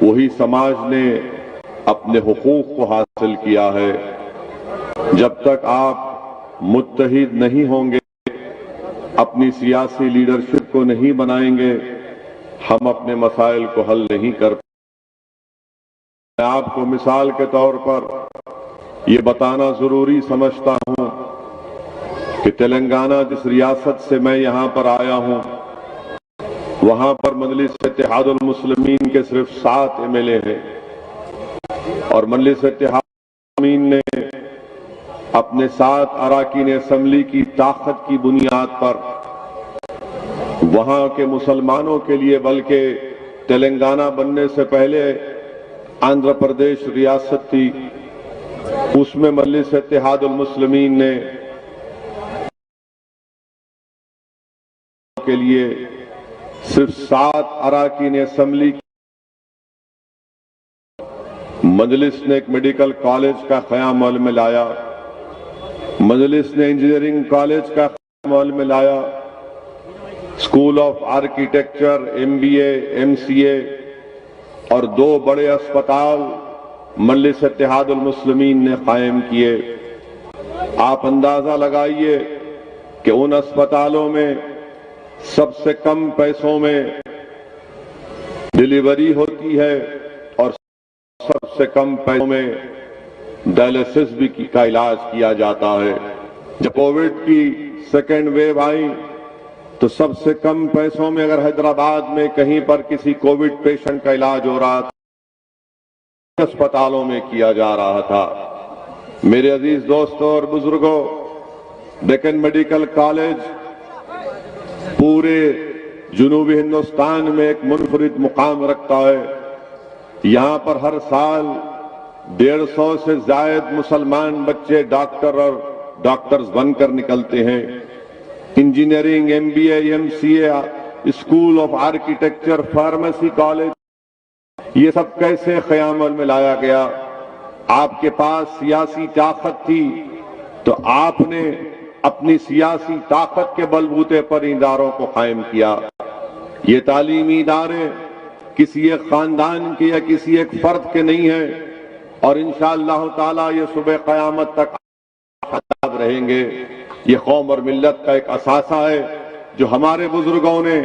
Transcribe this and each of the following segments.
वही समाज ने अपने हुकूक को हासिल किया है। जब तक आप मुत्तहिद नहीं होंगे, अपनी सियासी लीडरशिप को नहीं बनाएंगे, हम अपने मसाइल को हल नहीं कर पाएंगे। मैं आपको मिसाल के तौर पर ये बताना जरूरी समझता हूं कि तेलंगाना जिस रियासत से मैं यहां पर आया हूं, वहां पर मजलिस इत्तेहादुल मुस्लिमीन के सिर्फ 7 एमएलए हैं और मजलिस इत्तेहादुल मुस्लिमीन ने अपने 7 अराकीन असेंबली की ताकत की बुनियाद पर वहां के मुसलमानों के लिए, बल्कि तेलंगाना बनने से पहले आंध्र प्रदेश रियासत थी, उसमें मजलिस इत्तेहादुल मुस्लिमीन ने के लिए सिर्फ 7 अराकीन असेंबली। मजलिस ने एक मेडिकल कॉलेज का क़याम अमल में लाया, मजलिस ने इंजीनियरिंग कॉलेज का क़याम अमल में लाया, school of architecture, MBA, MCA और 2 बड़े अस्पताल मजलिस इत्तेहादुल मुस्लिमीन ने कायम किए। आप अंदाजा लगाइए कि उन अस्पतालों में सबसे कम पैसों में डिलीवरी होती है और सबसे कम पैसों में डायलिसिस भी का इलाज किया जाता है। जब कोविड की सेकेंड वेव आई तो सबसे कम पैसों में अगर हैदराबाद में कहीं पर किसी कोविड पेशेंट का इलाज हो रहा था, अस्पतालों में किया जा रहा था। मेरे अजीज दोस्तों और बुजुर्गों, डेक्कन मेडिकल कॉलेज पूरे जुनूबी हिंदुस्तान में एक मुनफरिद मुकाम रखता है। यहां पर हर साल 150 से ज्यादा मुसलमान बच्चे डॉक्टर और डॉक्टर्स बनकर निकलते हैं। Engineering, MBA, MCA, school of architecture, pharmacy college, ये सब कैसे क़याम में लाया गया? आपके पास सियासी ताकत थी तो आपने अपनी सियासी ताकत के बलबूते पर इदारों को कायम किया। ये तालीमी इदारे किसी एक खानदान के या किसी एक फर्द के नहीं है और इंशाअल्लाह ताला ये सुबह क़यामत तक आबाद रहेंगे। ये कौम और मिल्लत का एक असासा है जो हमारे बुजुर्गों ने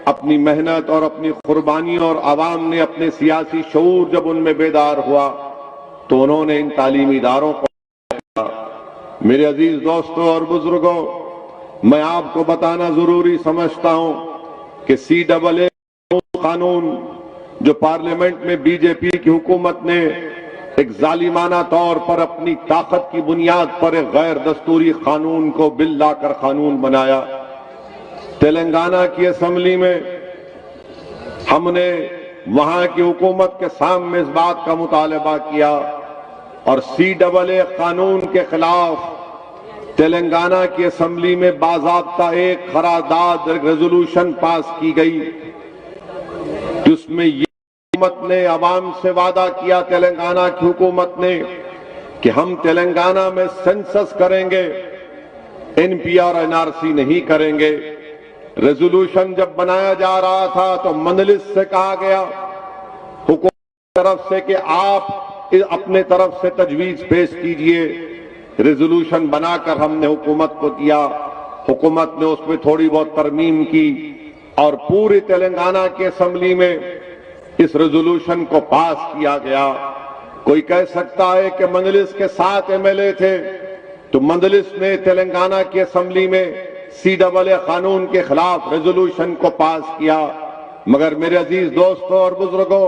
अपनी मेहनत और अपनी कुर्बानियों और आवाम ने अपने सियासी शऊर जब उनमें बेदार हुआ तो उन्होंने इन तालीमी इदारों को। मेरे अजीज दोस्तों और बुजुर्गों, मैं आपको बताना जरूरी समझता हूं कि CAA कानून जो पार्लियामेंट में बीजेपी की हुकूमत ने एक जालिमाना तौर पर अपनी ताकत की बुनियाद पर एक गैर दस्तूरी कानून को बिल लाकर कानून बनाया, तेलंगाना की असेंबली में हमने वहां की हुकूमत के सामने इस बात का मुतालबा किया और CAA कानून के खिलाफ तेलंगाना की असेंबली में बाज़ाब्ता एक करारदाद, रेजोल्यूशन पास की गई जिसमें ये हुकूमत ने अवाम से वादा किया, तेलंगाना की हुकूमत ने, कि हम तेलंगाना में सेंसस करेंगे, NPR NRC नहीं करेंगे। रेजोल्यूशन जब बनाया जा रहा था तो मजलिस से कहा गया हुकूमत की तरफ से कि आप अपने तरफ से तजवीज पेश कीजिए। रेजोल्यूशन बनाकर हमने हुकूमत को दिया, हुकूमत ने उसमें थोड़ी बहुत तरमीम की और पूरी तेलंगाना की असेंबली में इस रेजोल्यूशन को पास किया गया। कोई कह सकता है कि मजलिस के 7 MLA थे तो मजलिस ने तेलंगाना की असेंबली में CAA कानून के खिलाफ रेजोल्यूशन को पास किया, मगर मेरे अजीज दोस्तों और बुजुर्गों,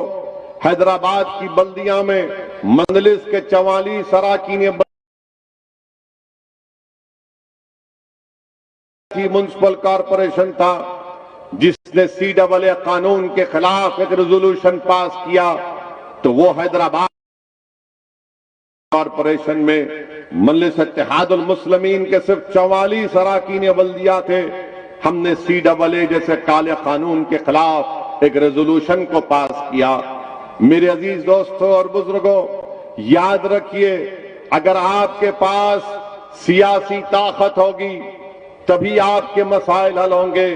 हैदराबाद की बल्दियां में मजलिस के 44 अराकीन म्युनिसिपल कॉरपोरेशन था जिसने CAA कानून के खिलाफ एक रेजोल्यूशन पास किया, तो वो हैदराबाद कॉरपोरेशन में मजलिस इत्तेहादुल मुस्लिमीन के सिर्फ 44 अराकीन बल्दिया थे। हमने CAA जैसे काले कानून के खिलाफ एक रेजोल्यूशन को पास किया। मेरे अजीज दोस्तों और बुजुर्गों, याद रखिए, अगर आपके पास सियासी ताकत होगी तभी आपके मसाइल हल होंगे।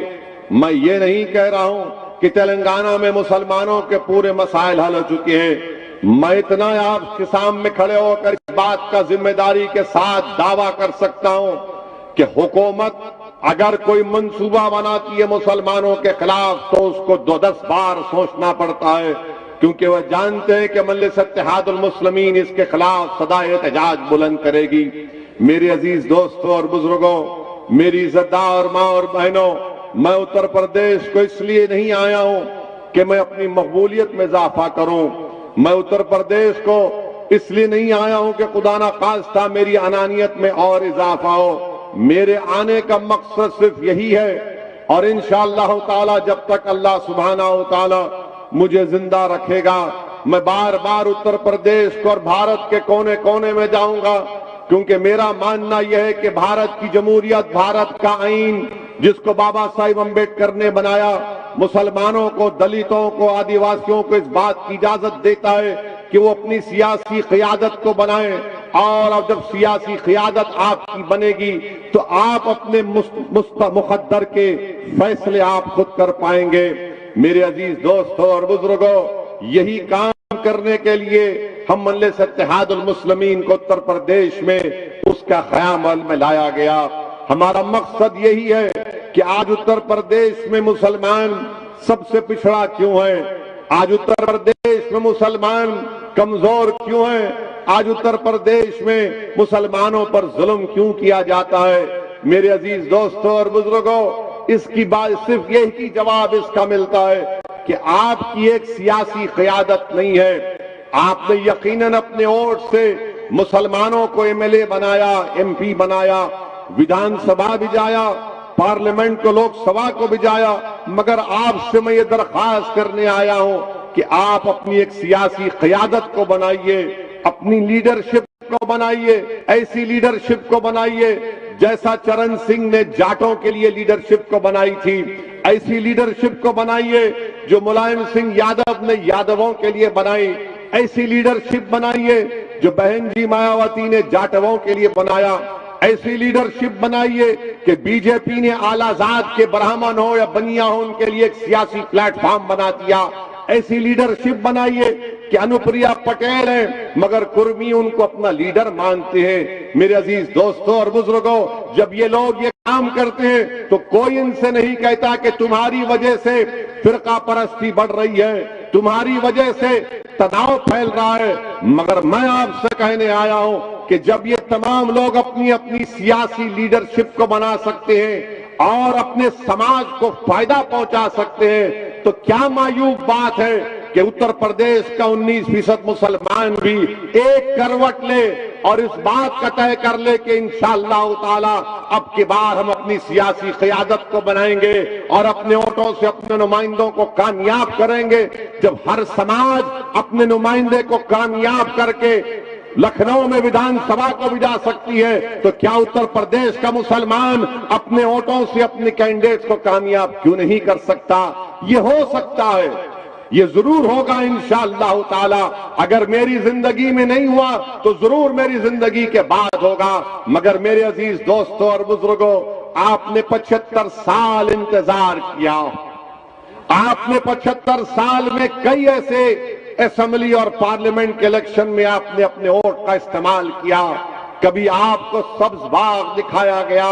मैं ये नहीं कह रहा हूं कि तेलंगाना में मुसलमानों के पूरे मसाइल हल हो चुके हैं। मैं इतना आपके सामने खड़े होकर इस बात का जिम्मेदारी के साथ दावा कर सकता हूं कि हुकूमत अगर कोई मंसूबा बनाती है मुसलमानों के खिलाफ तो उसको 2-10 बार सोचना पड़ता है, क्योंकि वह जानते हैं कि मजलिस इत्तेहादुल मुस्लिमीन इसके खिलाफ सदा एहतजाज बुलंद करेगी। मेरे अजीज दोस्तों और बुजुर्गों, मेरी इज्जतदार माँ और बहनों, मैं उत्तर प्रदेश को इसलिए नहीं आया हूं कि मैं अपनी मकबूलियत में इजाफा करूं। मैं उत्तर प्रदेश को इसलिए नहीं आया हूं कि खुदा ना खास्ता मेरी अनानियत में और इजाफा हो। मेरे आने का मकसद सिर्फ यही है, और इंशाअल्लाह ताला जब तक अल्लाह सुब्हानहू ताला मुझे जिंदा रखेगा, मैं बार बार उत्तर प्रदेश को और भारत के कोने कोने में जाऊंगा, क्योंकि मेरा मानना यह है कि भारत की जमहूरियत, भारत का आईन जिसको बाबा साहिब अम्बेडकर ने बनाया, मुसलमानों को, दलितों को, आदिवासियों को इस बात की इजाजत देता है कि वो अपनी सियासी क़ियादत को बनाएं। और अब जब सियासी क़ियादत आपकी बनेगी तो आप अपने मुक़द्दर के फैसले आप खुद कर पाएंगे। मेरे अजीज दोस्तों और बुजुर्गों, यही काम करने के लिए हम मजलिस इत्तेहादुल मुस्लिमीन को उत्तर प्रदेश में उसका क़याम में लाया गया। हमारा मकसद यही है कि आज उत्तर प्रदेश में मुसलमान सबसे पिछड़ा क्यों है, आज उत्तर प्रदेश में मुसलमान कमजोर क्यों है, आज उत्तर प्रदेश में मुसलमानों पर जुल्म क्यों किया जाता है। मेरे अजीज दोस्तों और बुजुर्गों, इसकी बात सिर्फ यही जवाब इसका मिलता है कि आपकी एक सियासी क़ियादत नहीं है। आपने यकीनन अपने वोट से मुसलमानों को एमएलए बनाया, एमपी बनाया, विधानसभा भिजाया, पार्लियामेंट को, लोकसभा को भिजाया, मगर आपसे मैं ये दरख्वास्त करने आया हूं कि आप अपनी एक सियासी क़ियादत को बनाइए, अपनी लीडरशिप को बनाइए, ऐसी लीडरशिप को बनाइए जैसा चरण सिंह ने जाटों के लिए लीडरशिप को बनाई थी, ऐसी लीडरशिप को बनाइए जो मुलायम सिंह यादव ने यादवों के लिए बनाई, ऐसी लीडरशिप बनाइए जो बहन जी मायावती ने जाटवों के लिए बनाया, ऐसी लीडरशिप बनाइए कि बीजेपी ने आलाजाद के ब्राह्मण हो या बनिया हो उनके लिए एक सियासी प्लेटफॉर्म बना दिया, ऐसी लीडरशिप बनाइए कि अनुप्रिया पटेल है मगर कुर्मी उनको अपना लीडर मानते हैं। मेरे अजीज दोस्तों और बुजुर्गों, जब ये लोग ये काम करते हैं तो कोई इनसे नहीं कहता कि तुम्हारी वजह से फिरका परस्ती बढ़ रही है, तुम्हारी वजह से तनाव फैल रहा है, मगर मैं आपसे कहने आया हूं कि जब ये तमाम लोग अपनी अपनी सियासी लीडरशिप को बना सकते हैं और अपने समाज को फायदा पहुंचा सकते हैं, तो क्या मायूब बात है कि उत्तर प्रदेश का 19% मुसलमान भी एक करवट ले और इस बात का तय कर ले कि इंशाअल्लाह ताला अब की बार हम अपनी सियासी क़ियादत को बनाएंगे और अपने वोटों से अपने नुमाइंदों को कामयाब करेंगे। जब हर समाज अपने नुमाइंदे को कामयाब करके लखनऊ में विधानसभा को भी जा सकती है, तो क्या उत्तर प्रदेश का मुसलमान अपने वोटों से अपने कैंडिडेट को कामयाब क्यों नहीं कर सकता? ये हो सकता है, ये जरूर होगा इंशाअल्लाह ताला। अगर मेरी जिंदगी में नहीं हुआ तो जरूर मेरी जिंदगी के बाद होगा। मगर मेरे अजीज दोस्तों और बुजुर्गों, आपने 75 साल इंतजार किया, आपने 75 साल में कई ऐसे असेंबली और पार्लियामेंट के इलेक्शन में आपने अपने वोट का इस्तेमाल किया। कभी आपको सब्ज बाग दिखाया गया,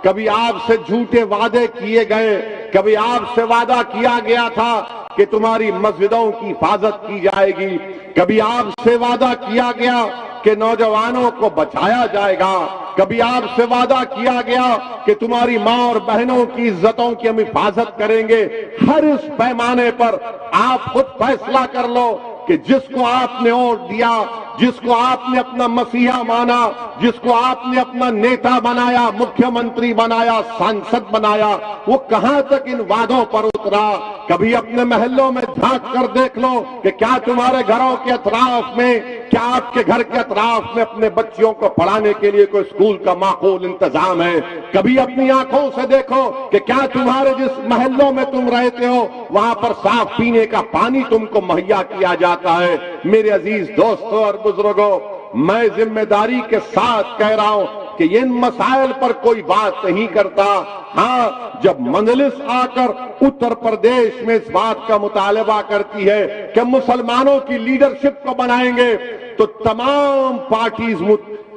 कभी आपसे झूठे वादे किए गए, कभी आपसे वादा किया गया था कि तुम्हारी मस्जिदों की हिफाजत की जाएगी, कभी आपसे वादा किया गया कि नौजवानों को बचाया जाएगा, कभी आपसे वादा किया गया कि तुम्हारी मां और बहनों की इज्जतों की हम हिफाजत करेंगे। हर इस पैमाने पर आप खुद फैसला कर लो कि जिसको आपने वोट दिया, जिसको आपने अपना मसीहा माना, जिसको आपने अपना नेता बनाया, मुख्यमंत्री बनाया, सांसद बनाया, वो कहां तक इन वादों पर उतरा। कभी अपने महल्लों में झांक कर देख लो कि क्या तुम्हारे घरों के अतराफ में, क्या आपके घर के अतराफ में अपने बच्चियों को पढ़ाने के लिए कोई स्कूल का माकूल इंतजाम है? कभी अपनी आंखों से देखो कि क्या तुम्हारे जिस महल्लों में तुम रहते हो वहां पर साफ पीने का पानी तुमको मुहैया किया जाता है? मेरे अजीज दोस्तों और बुजुर्गों, मैं जिम्मेदारी के साथ कह रहा हूं, कि इन मसाइल पर कोई बात नहीं करता। हाँ, जब मजलिस आकर उत्तर प्रदेश में इस बात का मुतालबा करती है कि मुसलमानों की लीडरशिप को बनाएंगे, तो तमाम पार्टीज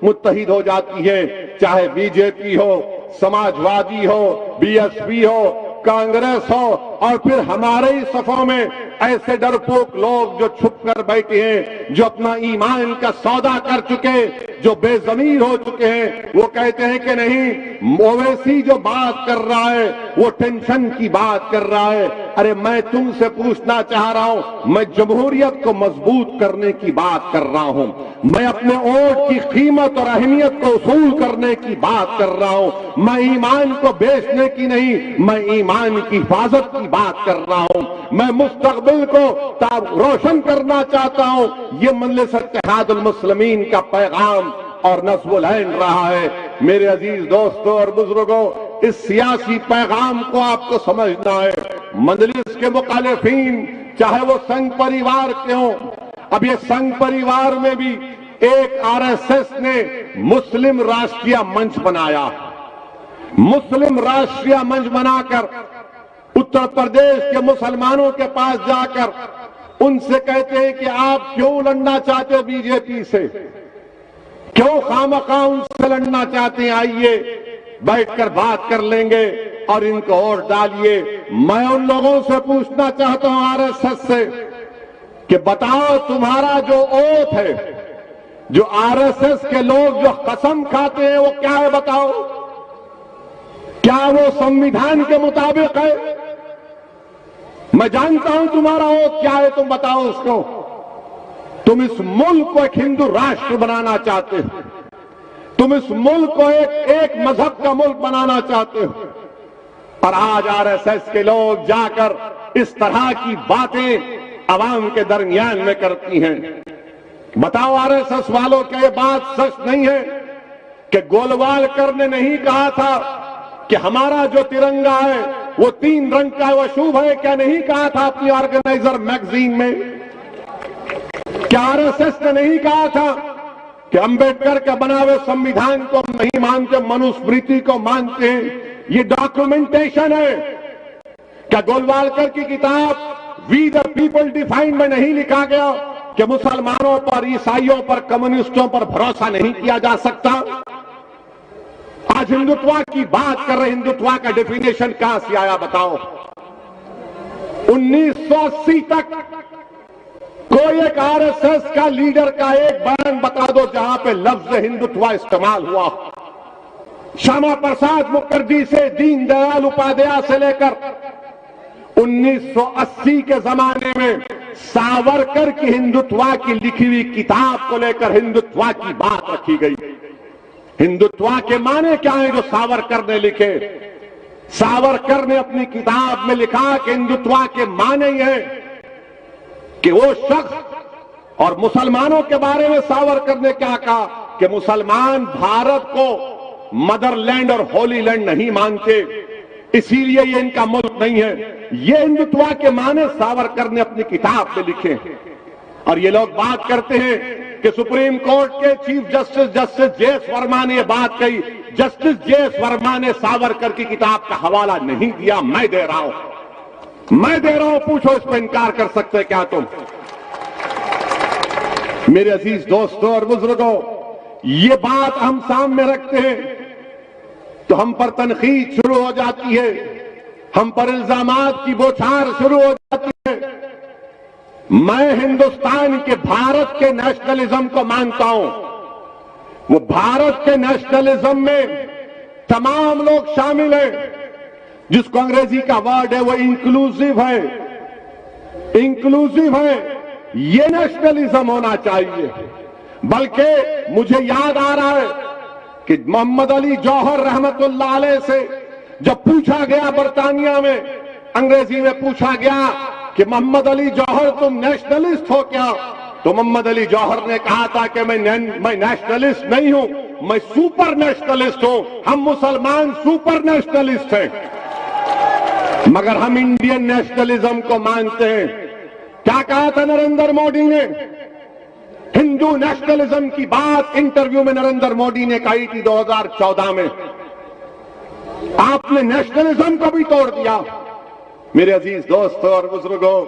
मुत्तहिद हो जाती है, चाहे बीजेपी हो, समाजवादी हो, बीएसपी हो, कांग्रेस हो, और फिर हमारे ही सफों में ऐसे डरपोक लोग जो छुप कर बैठे हैं, जो अपना ईमान का सौदा कर चुके, जो बेजमीर हो चुके हैं, वो कहते हैं कि नहीं, ओवैसी जो बात कर रहा है वो टेंशन की बात कर रहा है। अरे मैं तुमसे पूछना चाह रहा हूं, मैं जमहूरियत को मजबूत करने की बात कर रहा हूं, मैं अपने वोट की कीमत और अहमियत को उसूल करने की बात कर रहा हूं, मैं ईमान को बेचने की नहीं, मैं ईमान की हिफाजत की बात कर रहा हूं, मैं मुस्तकबिल को रोशन करना चाहता हूं। ये मजलिस इत्तेहादुल मुस्लिमीन का पैगाम और नस्बुल ऐन रहा है। मेरे अजीज दोस्तों और बुजुर्गों, इस सियासी पैगाम को आपको समझना है। मजलिस के मुखालिफीन चाहे वो संघ परिवार के हों, अब ये संघ परिवार में भी एक आरएसएस ने मुस्लिम राष्ट्रीय मंच बनाया। मुस्लिम राष्ट्रीय मंच बनाकर उत्तर प्रदेश के मुसलमानों के पास जाकर उनसे कहते हैं कि आप क्यों लड़ना चाहते हो बीजेपी से, क्यों खामखा उनसे लड़ना चाहते हैं, आइए बैठकर बात कर लेंगे और इनको वोट डालिए। मैं उन लोगों से पूछना चाहता हूं आरएसएस से कि बताओ, तुम्हारा जो ओथ है, जो आरएसएस के लोग जो कसम खाते हैं, वो क्या है बताओ? क्या वो संविधान के मुताबिक है? मैं जानता हूं तुम्हारा ओथ क्या है, तुम बताओ उसको। तुम इस मुल्क को एक हिंदू राष्ट्र बनाना चाहते हो, तुम इस मुल्क को एक मजहब का मुल्क बनाना चाहते हो, और आज आरएसएस के लोग जाकर इस तरह की बातें अवाम के दरमियान में करती हैं। बताओ आरएसएस वालों, क्या ये बात सच नहीं है कि गोलवालकर ने नहीं कहा था कि हमारा जो तिरंगा है वो 3 रंग का है, वो शुभ है? क्या नहीं कहा था अपनी ऑर्गेनाइजर मैगजीन में? क्या आरएसएस ने नहीं कहा था कि अंबेडकर के बनावे संविधान को हम नहीं मानते, मनुस्मृति को मानते हैं? ये डॉक्यूमेंटेशन है। क्या गोलवालकर की किताब वी द पीपल डिफाइंड में नहीं लिखा गया कि मुसलमानों पर, ईसाइयों पर, कम्युनिस्टों पर भरोसा नहीं किया जा सकता? आज हिंदुत्व की बात कर रहे, हिंदुत्व का डेफिनेशन कहां से आया बताओ? 1980 तक कोई एक आरएसएस का लीडर का एक बयान बता दो जहां पे लफ्ज हिंदुत्व इस्तेमाल हुआ। श्यामा प्रसाद मुखर्जी से दीनदयाल उपाध्याय से लेकर 1980 के जमाने में सावरकर की हिंदुत्व की लिखी हुई किताब को लेकर हिंदुत्व की बात रखी गई। हिंदुत्व के माने क्या है जो सावरकर ने लिखे? सावरकर ने अपनी किताब में लिखा कि हिंदुत्व के माने ही है कि वो शख्स, और मुसलमानों के बारे में सावरकर ने क्या कहा कि मुसलमान भारत को मदरलैंड और होली लैंड नहीं मानते, इसीलिए ये इनका मुल्क नहीं है। ये हिंदुत्व के माने सावरकर ने अपनी किताब में लिखे। और ये लोग बात करते हैं कि सुप्रीम कोर्ट के चीफ जस्टिस जेएस वर्मा ने ये बात कही। जस्टिस जेएस वर्मा ने सावरकर की किताब का हवाला नहीं दिया, मैं दे रहा हूं, मैं दे रहा हूं। पूछो, इस पर इनकार कर सकते क्या तुम? मेरे अजीज दोस्तों और बुजुर्गों, ये बात हम सामने रखते हैं तो हम पर तनकीद शुरू हो जाती है, हम पर इल्जामात की बौछार शुरू हो जाती है। मैं हिंदुस्तान के, भारत के नेशनलिज्म को मानता हूं। वो भारत के नेशनलिज्म में तमाम लोग शामिल हैं, जिसको अंग्रेजी का वर्ड है वो इंक्लूसिव है, इंक्लूसिव है। ये नेशनलिज्म होना चाहिए। बल्कि मुझे याद आ रहा है कि मोहम्मद अली जौहर रहमतुल्लाह अलैह से जब पूछा गया, बरतानिया में अंग्रेजी में पूछा गया कि मोहम्मद अली जौहर तुम नेशनलिस्ट हो क्या, तो मोहम्मद अली जौहर ने कहा था कि मैं नेशनलिस्ट नहीं हूं, मैं सुपर नेशनलिस्ट हूं। हम मुसलमान सुपर नेशनलिस्ट हैं, मगर हम इंडियन नेशनलिज्म को मानते हैं। क्या कहा था नरेंद्र मोदी ने? हिंदू नेशनलिज्म की बात इंटरव्यू में नरेंद्र मोदी ने कही थी 2014 में। आपने नेशनलिज्म को भी तोड़ दिया। मेरे अजीज दोस्तों और बुजुर्गों,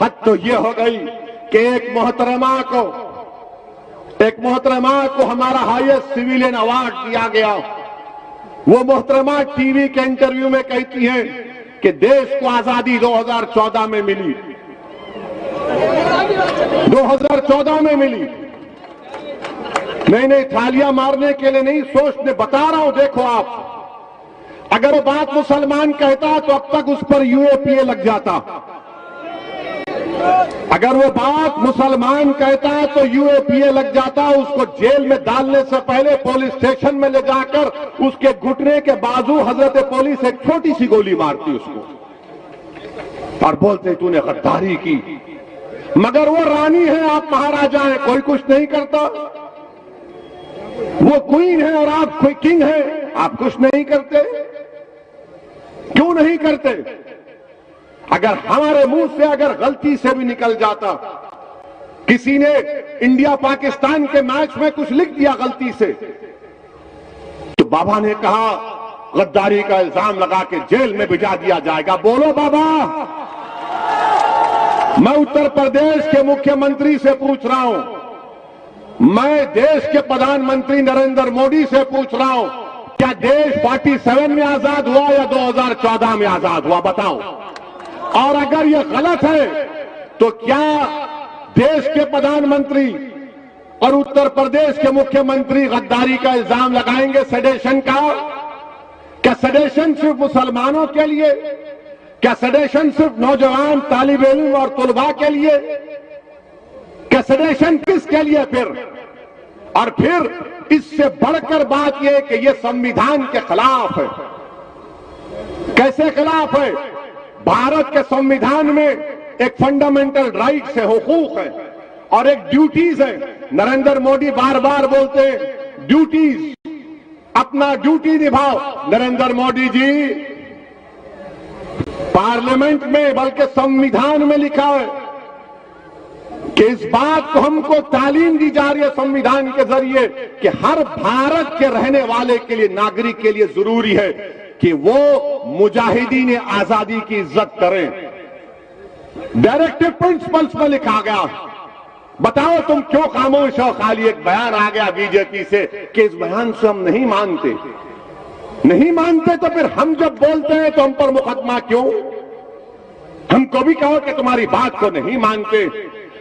हद तो ये हो गई कि एक मोहतरमा को हमारा हाईएस्ट सिविलियन अवार्ड दिया गया। वो मोहतरमा टीवी के इंटरव्यू में कहती हैं कि देश को आजादी 2014 में मिली, 2014 में मिली। नहीं, थालियां मारने के लिए नहीं, सोचने बता रहा हूं। देखो आप, अगर वो बात मुसलमान कहता तो अब तक उस पर यूएपीए लग जाता। अगर वो बात मुसलमान कहता तो यूएपीए लग जाता। उसको जेल में डालने से पहले पुलिस स्टेशन में ले जाकर उसके घुटने के बाजू हजरत पुलिस एक छोटी सी गोली मारती उसको और बोलते तूने गद्दारी की। मगर वो रानी है, आप महाराजा हैं, कोई कुछ नहीं करता। वो क्वीन है और आप कोई किंग है, आप कुछ नहीं करते। क्यों नहीं करते? अगर हमारे मुंह से अगर गलती से भी निकल जाता, किसी ने इंडिया पाकिस्तान के मैच में कुछ लिख दिया गलती से, तो बाबा ने कहा गद्दारी का इल्जाम लगा के जेल में भिजा दिया जाएगा। बोलो बाबा। मैं उत्तर प्रदेश के मुख्यमंत्री से पूछ रहा हूं, मैं देश के प्रधानमंत्री नरेंद्र मोदी से पूछ रहा हूं, क्या देश 47 में आजाद हुआ या 2014 में आजाद हुआ? बताओ। और अगर यह गलत है तो क्या देश के प्रधानमंत्री और उत्तर प्रदेश के मुख्यमंत्री गद्दारी का इल्जाम लगाएंगे सेडेशन का? क्या सेडेशन सिर्फ मुसलमानों के लिए? क्या सेडेशन सिर्फ नौजवान तालिब इल्म और तुलबा के लिए? क्या सेडेशन किसके लिए फिर? और फिर इससे बढ़कर बात यह कि यह संविधान के खिलाफ है। कैसे खिलाफ है? भारत के संविधान में एक फंडामेंटल राइट्स है, हुकूक है और एक ड्यूटीज है। नरेंद्र मोदी बार बार बोलते हैं ड्यूटीज, अपना ड्यूटी निभाओ। नरेंद्र मोदी जी, पार्लियामेंट में बल्कि संविधान में लिखा है कि इस बात को हमको तालीम दी जा रही है संविधान के जरिए कि हर भारत के रहने वाले के लिए, नागरिक के लिए जरूरी है कि वो मुजाहिदीन आजादी की इज्जत करें। डायरेक्टिव प्रिंसिपल्स में लिखा गया। बताओ तुम क्यों खामोश हो? खाली एक बयान आ गया बीजेपी से कि इस बयान से हम नहीं मानते। नहीं मानते तो फिर हम जब बोलते हैं तो हम पर मुकदमा क्यों? हमको भी कहो कि तुम्हारी बात को नहीं मानते,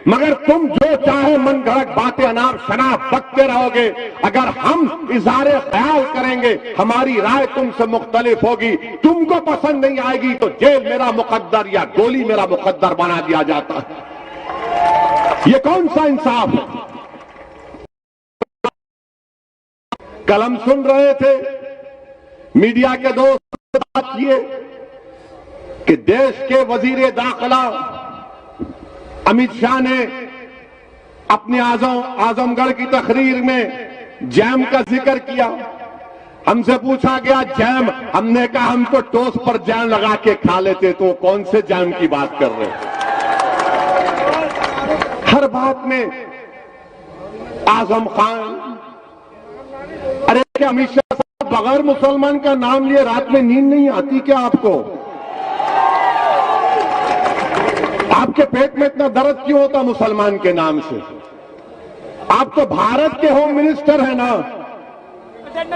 मगर तुम जो चाहे मन गढ़ंत बातें अनाप शनाप बकते रहोगे। अगर हम इज़हारे ख्याल करेंगे, हमारी राय तुमसे मुख्तलिफ होगी, तुमको पसंद नहीं आएगी तो जेल मेरा मुकद्दर या गोली मेरा मुकद्दर बना दिया जाता है। ये कौन सा इंसाफ है? कल हम सुन रहे थे मीडिया के दोस्त बात किए कि देश के वजीर दाखिला अमित शाह ने अपने आजमगढ़ की तकरीर में जैम का जिक्र किया। हमसे पूछा गया जैम, हमने कहा हम तो टोस्ट पर जैम लगा के खा लेते। तो कौन से जैम की बात कर रहे हैं? हर बात में आजम खान। अरे क्या अमित शाह साहब बगैर मुसलमान का नाम लिए रात में नींद नहीं आती क्या आपको? आपके पेट में इतना दर्द क्यों होता मुसलमान के नाम से? आप तो भारत के होम मिनिस्टर हैं ना,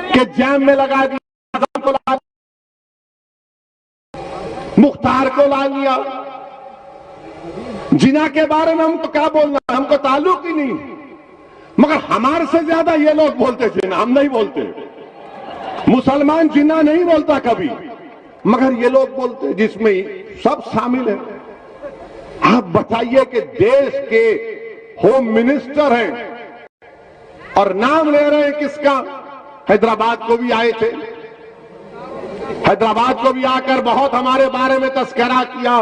कि जैम में लगा दिया, आजम को ला मुख्तार को ला लिया। जिना के बारे में हमको क्या बोलना, हमको ताल्लुक ही नहीं। मगर हमारे से ज्यादा ये लोग बोलते जिना, हम नहीं बोलते। मुसलमान जिना नहीं बोलता कभी, मगर ये लोग बोलते, जिसमें सब शामिल है। आप बताइए कि देश के होम मिनिस्टर हैं और नाम ले रहे हैं किसका? हैदराबाद को भी आए थे, हैदराबाद को भी आकर बहुत हमारे बारे में तस्करा किया।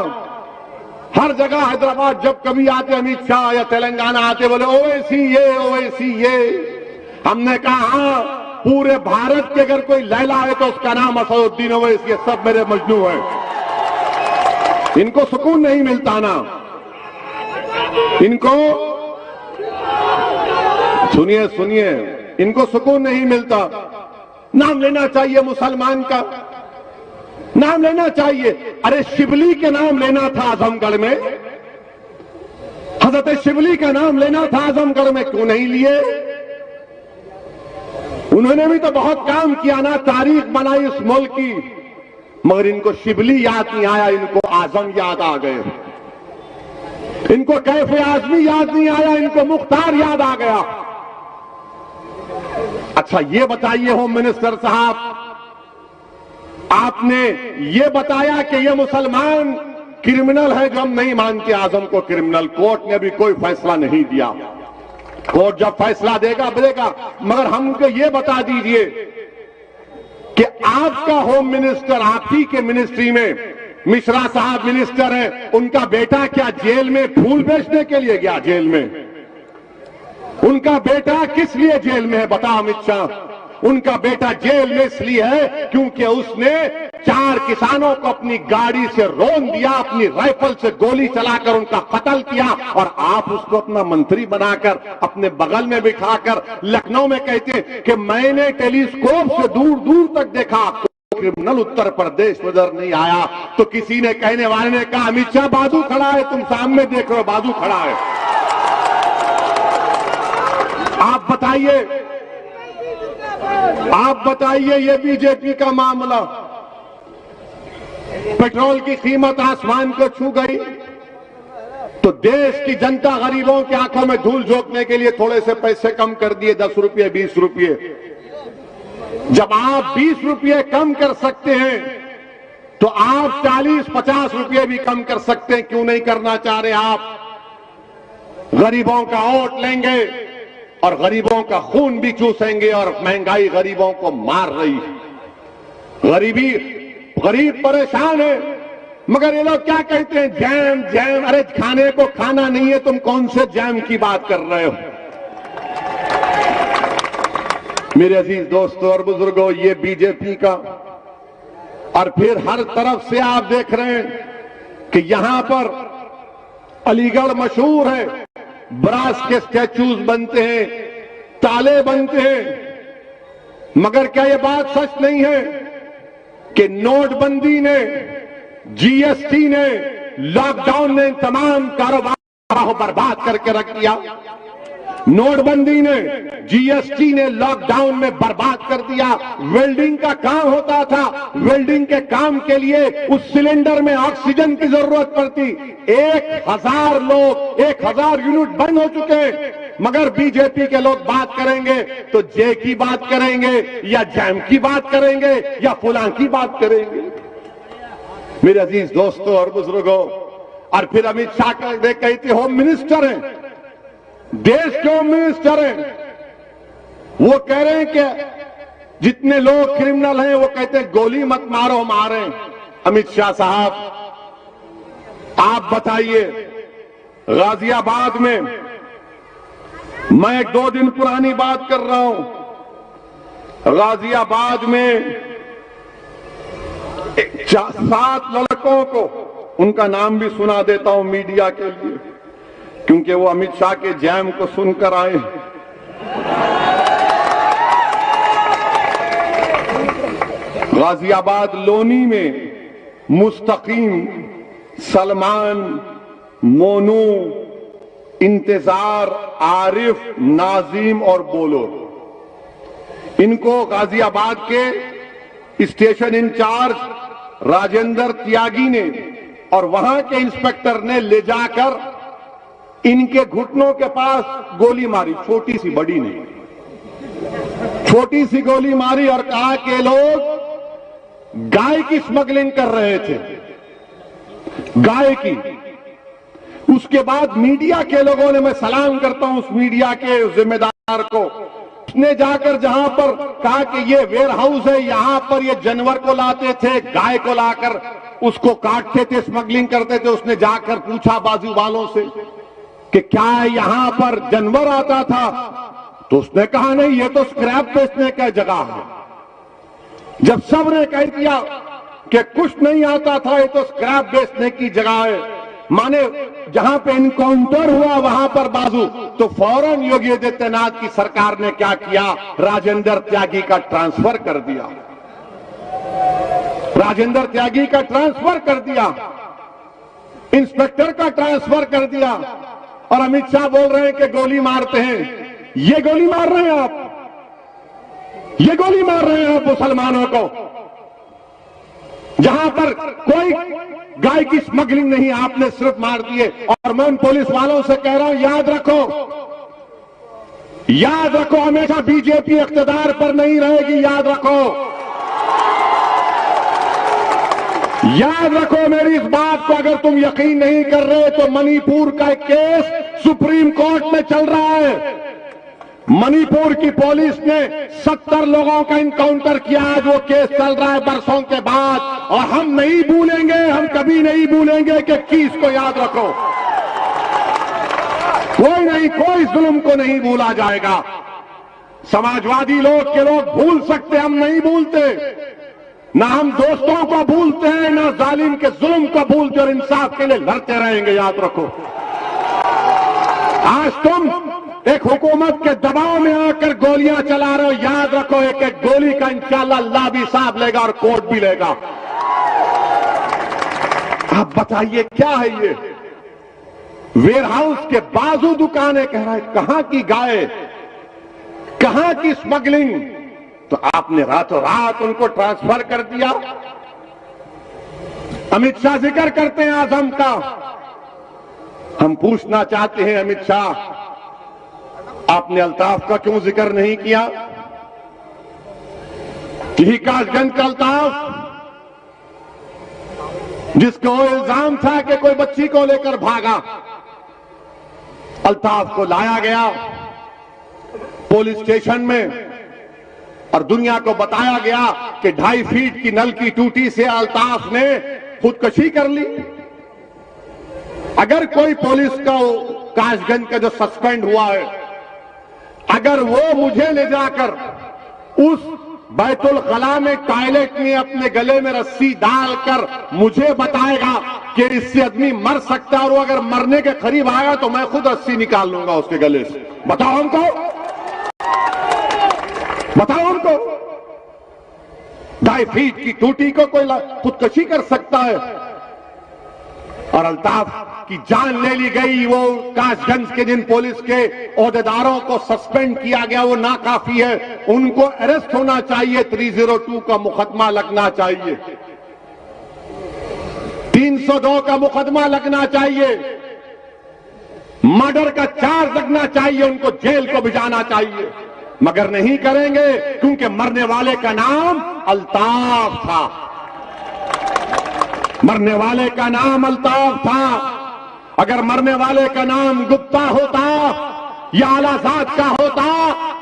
हर जगह हैदराबाद जब कभी आते अमित शाह या तेलंगाना आते बोले ओवैसी ये, ओवैसी ये। हमने कहा हाँ, पूरे भारत के अगर कोई लैला है तो उसका नाम असदुद्दीन ओवैसी है, सब मेरे मजनू हैं। इनको सुकून नहीं मिलता ना, इनको सुनिए सुनिए, इनको सुकून नहीं मिलता। नाम लेना चाहिए मुसलमान का, नाम लेना चाहिए। अरे शिबली के नाम लेना था आजमगढ़ में, हजरत शिबली का नाम लेना था आजमगढ़ में, क्यों नहीं लिए? उन्होंने भी तो बहुत काम किया ना, तारीख बनाई इस मुल्क की, मगर इनको शिबली याद नहीं आया, इनको आजम याद आ गए। इनको कैफे आजमी याद नहीं आया, इनको मुख्तार याद आ गया। अच्छा ये बताइए होम मिनिस्टर साहब, आपने ये बताया कि ये मुसलमान क्रिमिनल है जो हम नहीं मानते आजम को क्रिमिनल। कोर्ट ने अभी कोई फैसला नहीं दिया, कोर्ट जब फैसला देगा देगा, मगर हमको ये बता दीजिए कि आपका होम मिनिस्टर, आप ही के मिनिस्ट्री में मिश्रा साहब मिनिस्टर हैं, उनका बेटा क्या जेल में फूल बेचने के लिए गया? जेल में उनका बेटा किस लिए जेल में है बता अमित शाह? उनका बेटा जेल में इसलिए है क्योंकि उसने 4 किसानों को अपनी गाड़ी से रौंद दिया, अपनी राइफल से गोली चलाकर उनका कत्ल किया, और आप उसको अपना मंत्री बनाकर अपने बगल में बिठाकर लखनऊ में कहते हैं कि मैंने टेलीस्कोप से दूर दूर तक देखा, क्रिमिनल उत्तर प्रदेश नजर नहीं आया। तो किसी ने, कहने वाले ने कहा अमित शाह बाजू खड़ा है, तुम सामने देख रहे हो बाजू खड़ा है। आप बताइए ये बीजेपी का मामला, पेट्रोल की कीमत आसमान को छू गई तो देश की जनता गरीबों की आंखों में धूल झोंकने के लिए थोड़े से पैसे कम कर दिए, 10 रुपये 20 रुपये। जब आप 20 रुपये कम कर सकते हैं तो आप 40-50 रुपये भी कम कर सकते हैं, क्यों नहीं करना चाह रहे आप? गरीबों का वोट लेंगे और गरीबों का खून भी चूसेंगे, और महंगाई गरीबों को मार रही है। गरीब परेशान है, मगर ये लोग क्या कहते हैं? Jam jam. अरे खाने को खाना नहीं है, तुम कौन से जैम की बात कर रहे हो? मेरे अजीज दोस्तों और बुजुर्गों, ये बीजेपी का, और फिर हर तरफ से आप देख रहे हैं कि यहां पर अलीगढ़ मशहूर है, ब्रास के स्टैचूज बनते हैं, ताले बनते हैं, मगर क्या यह बात सच नहीं है कि नोटबंदी ने, जीएसटी ने, लॉकडाउन ने तमाम कारोबार को बर्बाद करके रख दिया? नोटबंदी ने, जीएसटी ने लॉकडाउन में बर्बाद कर दिया। वेल्डिंग का काम होता था, वेल्डिंग के काम के लिए उस सिलेंडर में ऑक्सीजन की जरूरत पड़ती। 1000 लोग, 1000 यूनिट बंद हो चुके हैं, मगर बीजेपी के लोग बात करेंगे तो जे की बात करेंगे, या जैम की बात करेंगे, या फुलां की बात करेंगे। मेरे अजीज दोस्तों और बुजुर्गों, और फिर अमित शाह कहते होम मिनिस्टर हैं, देश के होम मिनिस्टर हैं, वो कह रहे हैं कि जितने लोग क्रिमिनल हैं वो कहते हैं गोली मत मारो, मारे। अमित शाह साहब आप बताइए, गाजियाबाद में, मैं 2 दिन पुरानी बात कर रहा हूं, गाजियाबाद में 7 लड़कों को, उनका नाम भी सुना देता हूं मीडिया के लिए, क्योंकि वो अमित शाह के जैम को सुनकर आए। गाजियाबाद लोनी में मुस्तकीम, सलमान, मोनू, इंतजार, आरिफ, नाजीम और बोलो, इनको गाजियाबाद के स्टेशन इंचार्ज राजेंद्र त्यागी ने और वहां के इंस्पेक्टर ने ले जाकर इनके घुटनों के पास गोली मारी, छोटी सी, बड़ी नहीं, छोटी सी गोली मारी, और कहा कि लोग गाय की स्मगलिंग कर रहे थे, गाय की। उसके बाद मीडिया के लोगों ने, मैं सलाम करता हूं उस मीडिया के जिम्मेदार को, उसने जाकर जहां पर कहा कि ये वेयर हाउस है, यहां पर ये जानवर को लाते थे, गाय को लाकर उसको काटते थे, स्मगलिंग करते थे। उसने जाकर पूछा बाजू वालों से कि क्या यहां पर जानवर आता था? तो उसने कहा नहीं, ये तो स्क्रैप बेचने का जगह है। जब सबने कह दिया कि कुछ नहीं आता था, ये तो स्क्रैप बेचने की जगह है, माने जहां पे इनकाउंटर हुआ वहां पर बाजू, तो फौरन योगी आदित्यनाथ की सरकार ने क्या किया, राजेंद्र त्यागी का ट्रांसफर कर दिया, राजेंद्र त्यागी का ट्रांसफर कर दिया, इंस्पेक्टर का ट्रांसफर कर दिया। और अमित शाह बोल रहे हैं कि गोली मारते हैं। ये गोली मार रहे हैं आप, ये गोली मार रहे हैं आप मुसलमानों को, जहां पर कोई गाय की स्मगलिंग नहीं, आपने सिर्फ मार दिए। और मैं उन पुलिस वालों से कह रहा हूं, याद रखो, याद रखो, हमेशा बीजेपी इख्तियार पर नहीं रहेगी, याद रखो, याद रखो मेरी इस बात को। अगर तुम यकीन नहीं कर रहे तो मणिपुर का एक केस सुप्रीम कोर्ट में चल रहा है। मणिपुर की पुलिस ने 70 लोगों का इनकाउंटर किया, आज वो केस चल रहा है बरसों के बाद। और हम नहीं भूलेंगे, हम कभी नहीं भूलेंगे कि किस को याद रखो, कोई नहीं, कोई जुल्म को नहीं भूला जाएगा। समाजवादी लोग के लोग भूल सकते, हम नहीं भूलते, ना हम दोस्तों को भूलते हैं, ना जालिम के जुल्म को भूलते, और इंसाफ के लिए लड़ते रहेंगे, याद रखो। आज तुम एक हुकूमत के दबाव में आकर गोलियां चला रहे हो, याद रखो, एक एक गोली का इंशाअल्लाह अल्लाह भी हिसाब लेगा और कोर्ट भी लेगा। आप बताइए क्या है ये? वेयरहाउस के बाजू दुकानें, कह रहा है कहां की गाय, कहां की स्मगलिंग, तो आपने रातों रात उनको ट्रांसफर कर दिया। अमित शाह जिक्र करते हैं आजम का, हम पूछना चाहते हैं अमित शाह, आपने अल्ताफ का क्यों जिक्र नहीं किया? यही कासगंज का अल्ताफ जिसको इल्जाम था कि कोई बच्ची को लेकर भागा, अल्ताफ को लाया गया पुलिस स्टेशन में और दुनिया को बताया गया कि 2.5 फीट की नल की टूटी से अल्ताफ ने खुदकुशी कर ली। अगर कोई पुलिस का कासगंज का जो सस्पेंड हुआ है, अगर वो मुझे ले जाकर उस बैतुल खला में टॉयलेट में अपने गले में रस्सी डालकर मुझे बताएगा कि इससे आदमी मर सकता है, और वो अगर मरने के करीब आएगा तो मैं खुद रस्सी निकाल लूंगा उसके गले से, बताओ हमको, बताओ हमको। 2.5 फीट की टूटी को कोई खुदकुशी कर सकता है? और अल्ताफ की जान ले ली गई। वो कासगंज के जिन पुलिस के ओहदेदारों को सस्पेंड किया गया वो नाकाफी है, उनको अरेस्ट होना चाहिए, 302 का मुकदमा लगना चाहिए, 302 का मुकदमा लगना चाहिए, मर्डर का चार्ज लगना चाहिए, उनको जेल को भिजाना चाहिए, मगर नहीं करेंगे क्योंकि मरने वाले का नाम अल्ताफ था, मरने वाले का नाम अल्ताफ था। अगर मरने वाले का नाम गुप्ता होता या आलाजाद का होता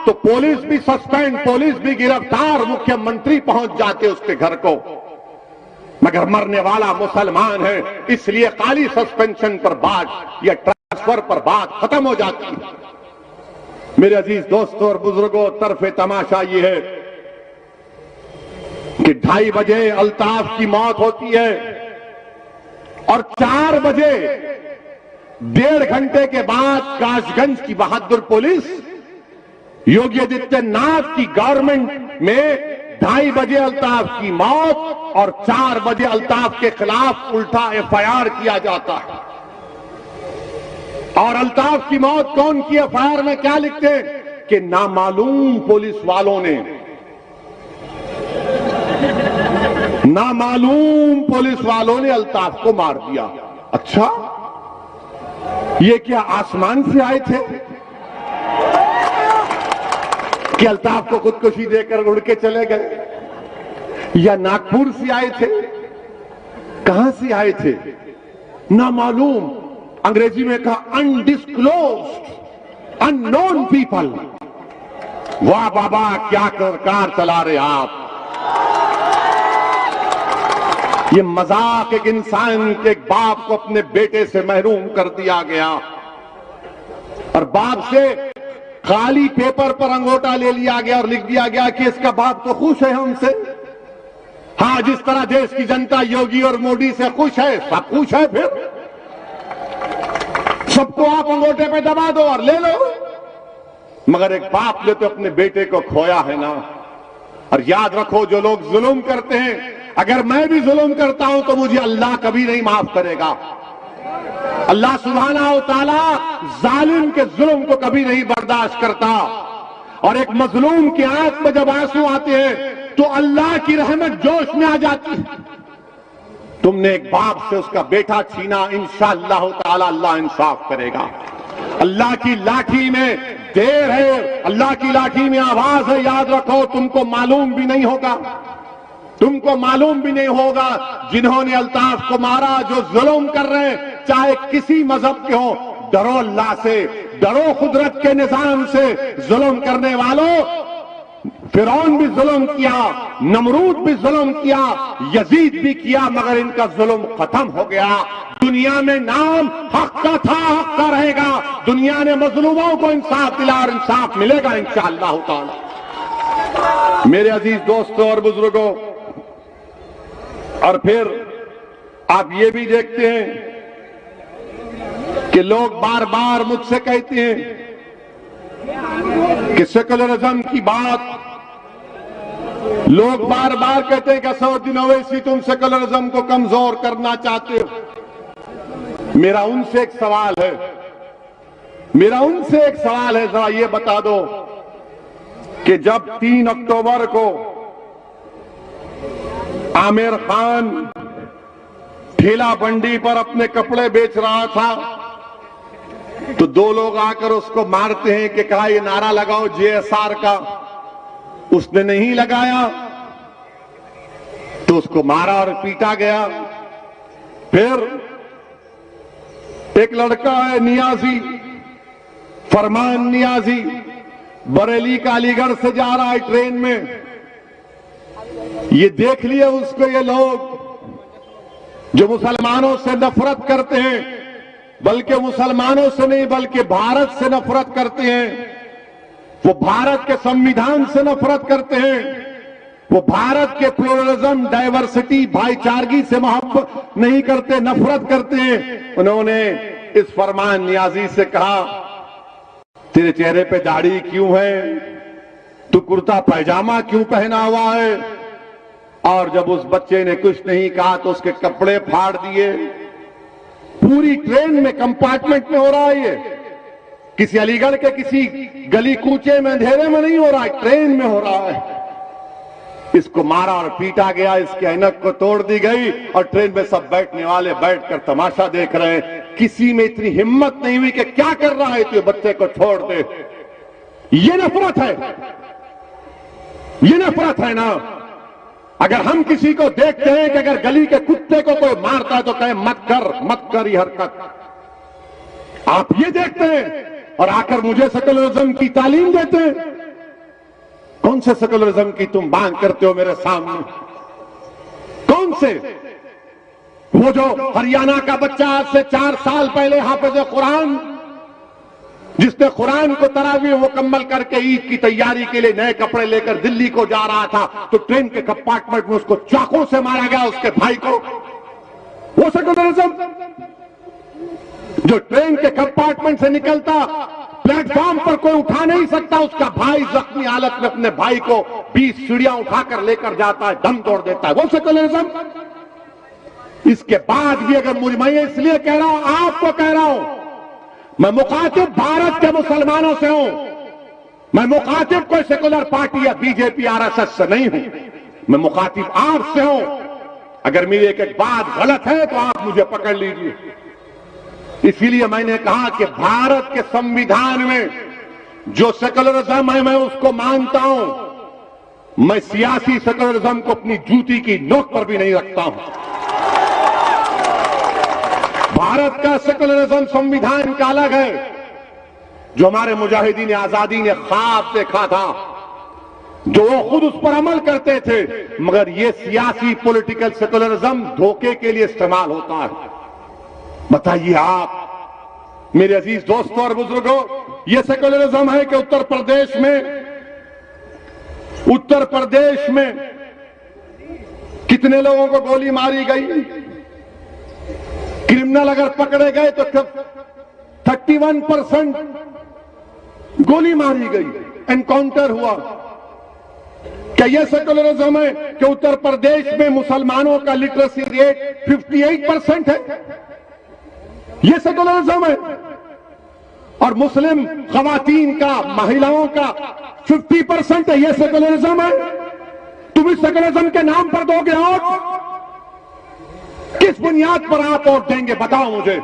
तो पुलिस भी सस्पेंड, पुलिस भी गिरफ्तार, मुख्यमंत्री पहुंच जाते उसके घर को, मगर मरने वाला मुसलमान है, इसलिए खाली सस्पेंशन पर बात या ट्रांसफर पर बात खत्म हो जाती है। मेरे अजीज दोस्तों और बुजुर्गों, तरफे तमाशा ये है कि 2:30 बजे अल्ताफ की मौत होती है और 4 बजे 1.5 घंटे के बाद कासगंज की बहादुर पुलिस योगी आदित्यनाथ की गवर्नमेंट में 2:30 बजे अल्ताफ की मौत और 4 बजे अल्ताफ के खिलाफ उल्टा FIR किया जाता है। और अल्ताफ की मौत कौन की? FIR में क्या लिखते हैं कि नामालूम पुलिस वालों ने, नामालूम पुलिस वालों ने अल्ताफ को मार दिया। अच्छा, ये क्या आसमान से आए थे कि अल्ताफ को खुदकुशी देकर उड़ के चले गए, या नागपुर से आए थे? कहां से आए थे? नामालूम, अंग्रेजी में कहा अनडिस्क्लोज्ड, अननोन पीपल। वाह बाबा, क्या कार चला रहे आप। ये मजाक एक इंसान के एक बाप को अपने बेटे से महरूम कर दिया गया और बाप से खाली पेपर पर अंगूठा ले लिया गया और लिख दिया गया कि इसका बाप तो खुश है हमसे। हाँ, जिस तरह देश की जनता योगी और मोदी से खुश है, सब खुश है। फिर सबको आप अंगूठे पे दबा दो और ले लो। मगर एक बाप ने तो अपने बेटे को खोया है ना। और याद रखो, जो लोग जुल्म करते हैं, अगर मैं भी जुल्म करता हूं तो मुझे अल्लाह कभी नहीं माफ करेगा। अल्लाह सुब्हाना व तआला जालिम के जुल्म को कभी नहीं बर्दाश्त करता। और एक मजलूम की आंख में जब आंसू आते हैं तो अल्लाह की रहमत जोश में आ जाती है। तुमने एक बाप से उसका बेटा छीना, इंशाअल्लाह ताला अल्लाह इंसाफ करेगा। अल्लाह की लाठी में देर है, अल्लाह की लाठी में आवाज है। याद रखो, तुमको मालूम भी नहीं होगा, तुमको मालूम भी नहीं होगा जिन्होंने अल्ताफ को मारा, जो जुल्म कर रहे हैं, चाहे किसी मजहब के हो। डरो अल्लाह से, डरो कुदरत के निजाम से। जुल्म करने वालों, फिरौन भी जुल्म किया, नमरूद भी जुल्म किया, यजीद भी किया, मगर इनका जुल्म खत्म हो गया। दुनिया में नाम हक का था, हक का रहेगा। दुनिया ने मजलूमों को इंसाफ दिला और इंसाफ मिलेगा इंशाअल्लाह ताला। मेरे अजीज दोस्तों और बुजुर्गों, और फिर आप ये भी देखते हैं कि लोग बार बार मुझसे कहते हैं कि सेकुलरिज्म की बात, लोग बार बार कहते हैं कि असदुद्दीन ओवैसी तुम सेकुलरिज्म को कमजोर करना चाहते हो। मेरा उनसे एक सवाल है, जरा ये बता दो कि जब 3 अक्टूबर को आमिर खान ठेला बंडी पर अपने कपड़े बेच रहा था तो 2 लोग आकर उसको मारते हैं कि कहा ये नारा लगाओ जेएसआर का। उसने नहीं लगाया तो उसको मारा और पीटा गया। फिर एक लड़का है नियाजी, फरमान नियाजी, बरेली का अलीगढ़ से जा रहा है ट्रेन में। ये देख लिए उसको ये लोग जो मुसलमानों से नफरत करते हैं, बल्कि मुसलमानों से नहीं बल्कि भारत से नफरत करते हैं। वो भारत के संविधान से नफरत करते हैं। वो भारत के प्लुरलिज्म, डाइवर्सिटी, भाईचारगी से मोहब्बत नहीं करते, नफरत करते हैं। उन्होंने इस फरमान नियाजी से कहा, तेरे चेहरे पे दाढ़ी क्यों है, तू कुर्ता पैजामा क्यों पहना हुआ है। और जब उस बच्चे ने कुछ नहीं कहा तो उसके कपड़े फाड़ दिए। पूरी ट्रेन में, कंपार्टमेंट में हो रहा है ये, किसी अलीगढ़ के किसी गली कूचे में अंधेरे में नहीं हो रहा है, ट्रेन में हो रहा है। इसको मारा और पीटा गया, इसकी ऐनक को तोड़ दी गई और ट्रेन में सब बैठने वाले बैठकर तमाशा देख रहे हैं। किसी में इतनी हिम्मत नहीं हुई कि क्या कर रहा है तो बच्चे को छोड़ दे। ये नफरत है, ये नफरत है ना। अगर हम किसी को देखते हैं कि अगर गली के कुत्ते को कोई मारता है तो कहे मत कर ये हरकत। आप ये देखते हैं और आकर मुझे सेकुलरिज्म की तालीम देते हैं। कौन से सेकुलरिज्म की तुम बात करते हो मेरे सामने? कौन से? वो जो हरियाणा का बच्चा आज से 4 साल पहले हाफिज कुरान, जिसने कुरान को तरावी मुकम्मल करके ईद की तैयारी के लिए नए कपड़े लेकर दिल्ली को जा रहा था तो ट्रेन के कंपार्टमेंट में उसको चाकू से मारा गया, उसके भाई को। वो सेकुलरिज्म जो ट्रेन के कंपार्टमेंट से निकलता, प्लेटफॉर्म पर कोई उठा नहीं सकता, उसका भाई जख्मी हालत में अपने भाई को 20 सीढ़ियां उठाकर लेकर जाता है, दम तोड़ देता है, वो सेकुलरिज्म। इसके बाद भी अगर मैं इसलिए कह रहा हूं, आपको कह रहा हूं, मैं मुखातिब भारत के मुसलमानों से हूं, मैं मुखातिब कोई सेकुलर पार्टी या बीजेपी आरएसएस से नहीं हूं, मैं मुखातिब आपसे हूं। अगर मेरी एक बात गलत है तो आप मुझे पकड़ लीजिए। इसीलिए मैंने कहा कि भारत के संविधान में जो सेकुलरिज्म है मैं उसको मानता हूं। मैं सियासी सेकुलरिज्म को अपनी जूती की नोक पर भी नहीं रखता हूं। भारत का सेकुलरिज्म संविधान का अलग है। जो हमारे मुजाहिदीन आजादी ने ख्वाब देखा था, जो वो खुद उस पर अमल करते थे, मगर ये सियासी पॉलिटिकल सेकुलरिज्म धोखे के लिए इस्तेमाल होता है। बताइए आप मेरे अजीज दोस्तों और बुजुर्गों, ये सेकुलरिज्म है कि उत्तर प्रदेश में कितने लोगों को गोली मारी गई। क्रिमिनल अगर पकड़े गए तो 31% गोली मारी गई, एनकाउंटर हुआ। क्या यह सेकुलरिज्म है कि उत्तर प्रदेश में मुसलमानों का लिटरेसी रेट 58% है? यह सेकुलरिज्म है? और मुस्लिम खवातीन का, महिलाओं का 50% है। यह सेकुलरिज्म है? तुम इस सेकुलरिज्म के नाम पर दोगे वोट? किस बुनियाद पर आप वोट देंगे, बताओ मुझे।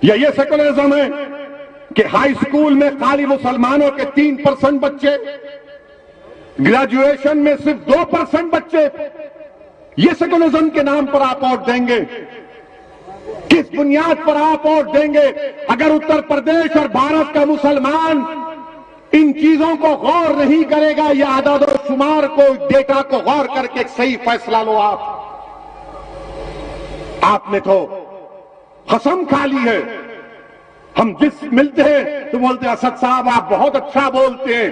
यह सेकुलरिज्म है कि हाई स्कूल में खाली मुसलमानों के 3% बच्चे, ग्रेजुएशन में सिर्फ 2% बच्चे, ये सेकुलरिज्म के नाम पर आप वोट देंगे? किस बुनियाद पर आप वोट देंगे? अगर उत्तर प्रदेश और भारत का मुसलमान इन चीजों को गौर नहीं करेगा, या आदाद और शुमार को, डेटा को गौर करके एक सही फैसला लो। आपने तो कसम खा ली है। हम जिस मिलते हैं तो बोलते हैं असद साहब आप बहुत अच्छा बोलते हैं,